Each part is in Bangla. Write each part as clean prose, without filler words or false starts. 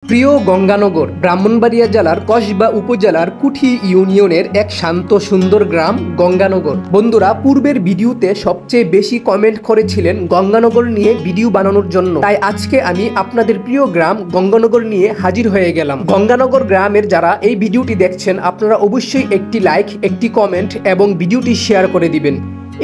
প্রিয় গঙ্গানগর ব্রাহ্মণবাড়িয়া জেলার কসবা উপজেলার কুঠি ইউনিয়নের এক শান্ত সুন্দর গ্রাম গঙ্গানগর। বন্ধুরা, পূর্বের ভিডিওতে সবচেয়ে বেশি কমেন্ট করেছিলেন গঙ্গানগর নিয়ে ভিডিও বানানোর জন্য, তাই আজকে আমি আপনাদের প্রিয় গ্রাম গঙ্গানগর নিয়ে হাজির হয়ে গেলাম। গঙ্গানগর গ্রামের যারা এই ভিডিওটি দেখছেন, আপনারা অবশ্যই একটি লাইক, একটি কমেন্ট এবং ভিডিওটি শেয়ার করে দিবেন।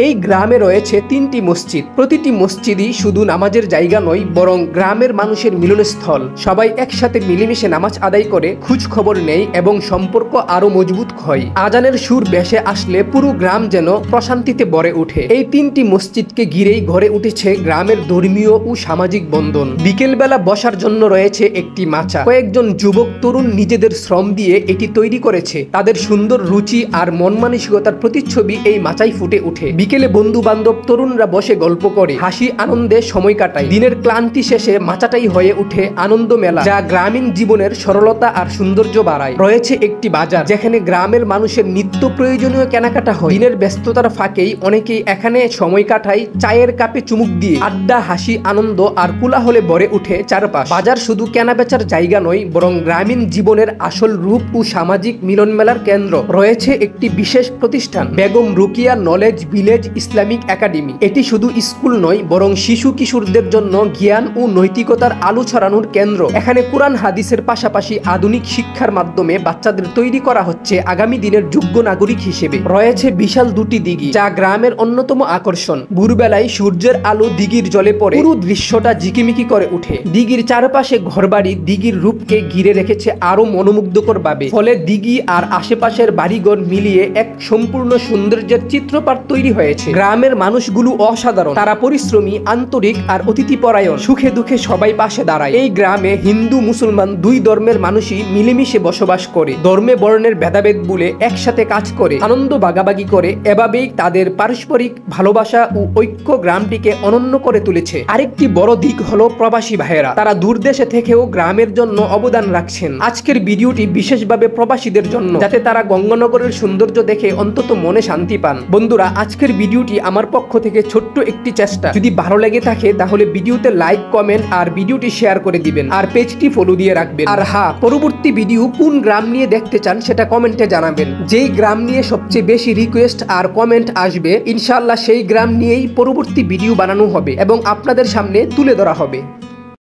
এই গ্রামে রয়েছে 3টি মসজিদ। প্রতিটি মসজিদই শুধু নামাজের জায়গা নয়, বরং গ্রামের মানুষের মিলনস্থল। সবাই একসাথে মিলেমিশে নামাজ আদায় করে, খোঁজ খবর নেয় এবং সম্পর্ক আরো মজবুত হয়। আজানের সুর ভেসে আসলে পুরো গ্রাম যেন প্রশান্তিতে ভরে ওঠে। এই 3টি মসজিদকে ঘিরেই গড়ে উঠেছে গ্রামের ধর্মীয় ও সামাজিক বন্ধন। বিকেলবেলা বসার জন্য রয়েছে একটি মাচা। কয়েকজন যুবক তরুণ নিজেদের শ্রম দিয়ে এটি তৈরি করেছে। তাদের সুন্দর রুচি আর মন মানসিকতার প্রতিচ্ছবি এই মাচায় ফুটে ওঠে। বিকেলে বন্ধু বান্ধব তরুণরা বসে গল্প করে, হাসি আনন্দে সময় কাটায়। দিনের ক্লান্তি শেষে মাচাটাই হয়ে ওঠে আনন্দ মেলা, যা গ্রামীণ জীবনের সরলতা আর সৌন্দর্য বাড়ায়। রয়েছে একটি বাজার, যেখানে গ্রামের মানুষের নিত্য প্রয়োজনীয় কেনাকাটা হয়। দিনের ব্যস্ততার ফাঁকেই অনেকেই এখানে সময় কাটায়, চায়ের কাপে চুমুক দিয়ে। আড্ডা, হাসি, আনন্দ আর কোলাহলে ভরে উঠে চারপাশ। বাজার শুধু কেনাবেচার জায়গা নয়, বরং গ্রামীণ জীবনের আসল রূপ ও সামাজিক মিলন মেলার কেন্দ্র। রয়েছে একটি বিশেষ প্রতিষ্ঠান, Begum Rokeya knowledge village Islamic academy. এটি শুধু স্কুল নয়, বরং শিশু কিশোরদের জন্য জ্ঞান ও নৈতিকতার আলো ছড়ানোর কেন্দ্র। এখানে কোরআন হাদিসের পাশাপাশি আধুনিক শিক্ষার মাধ্যমে বাচ্চাদের তৈরি করা হচ্ছে আগামী দিনের যোগ্য নাগরিক হিসেবে। রয়েছে বিশাল 2টি দিঘি, যা গ্রামের অন্যতম আকর্ষণ। ভোরবেলায় সূর্যের আলো দিঘির জলে পড়ে পুরো দৃশ্যটা ঝিকিমিকি করে ওঠে। দিঘির চারপাশে ঘরবাড়ি দিঘির রূপকে ঘিরে রেখেছে আরো মনোমুগ্ধকর ভাবে। ফলে দিঘি আর আশেপাশের বাড়িঘর মিলিয়ে এক সম্পূর্ণ সৌন্দর্যের চিত্রপট তৈরি হয়েছে। গ্রামের মানুষগুলো অসাধারণ, তারা পরিশ্রমী, আন্তরিক আর অতিথিপরায়ণ। সুখে দুঃখে সবাই পাশে দাঁড়ায়। এই গ্রামে হিন্দু মুসলমান 2 ধর্মের মানুষই মিলেমিশে বসবাস করে। ধর্মে বর্ণের ভেদাভেদ ভুলে একসাথে কাজ করে, আনন্দ ভাগাভাগি করে। এভাবেই তাদের পারস্পরিক ভালোবাসা ও ঐক্য গ্রামটিকে অনন্য করে তুলেছে। আরেকটি বড় দিক হলো প্রবাসী ভাইয়েরা। তারা দূর দেশে থেকেও গ্রামের জন্য অবদান রাখছেন। আজকের ভিডিওটি বিশেষভাবে প্রবাসীদের জন্য, যাতে তারা গঙ্গানগরের সৌন্দর্য দেখে অন্তত মনে শান্তি পান। বন্ধুরা, আজকের ভিডিওটি আমার পক্ষ থেকে ছোট্ট একটি চেষ্টা। যদি ভালো লেগে থাকে তাহলে ভিডিওতে লাইক, কমেন্ট আর ভিডিওটি শেয়ার করে দিবেন, আর পেজটি ফলো দিয়ে রাখবেন। আর হ্যাঁ, পরবর্তী ভিডিও কোন গ্রাম নিয়ে দেখতে চান সেটা কমেন্টে জানাবেন। যেই গ্রাম নিয়ে সবচেয়ে বেশি রিকোয়েস্ট আর কমেন্ট আসবে, ইনশাআল্লাহ সেই গ্রাম নিয়েই পরবর্তী ভিডিও বানানো হবে এবং আপনাদের সামনে তুলে ধরা হবে।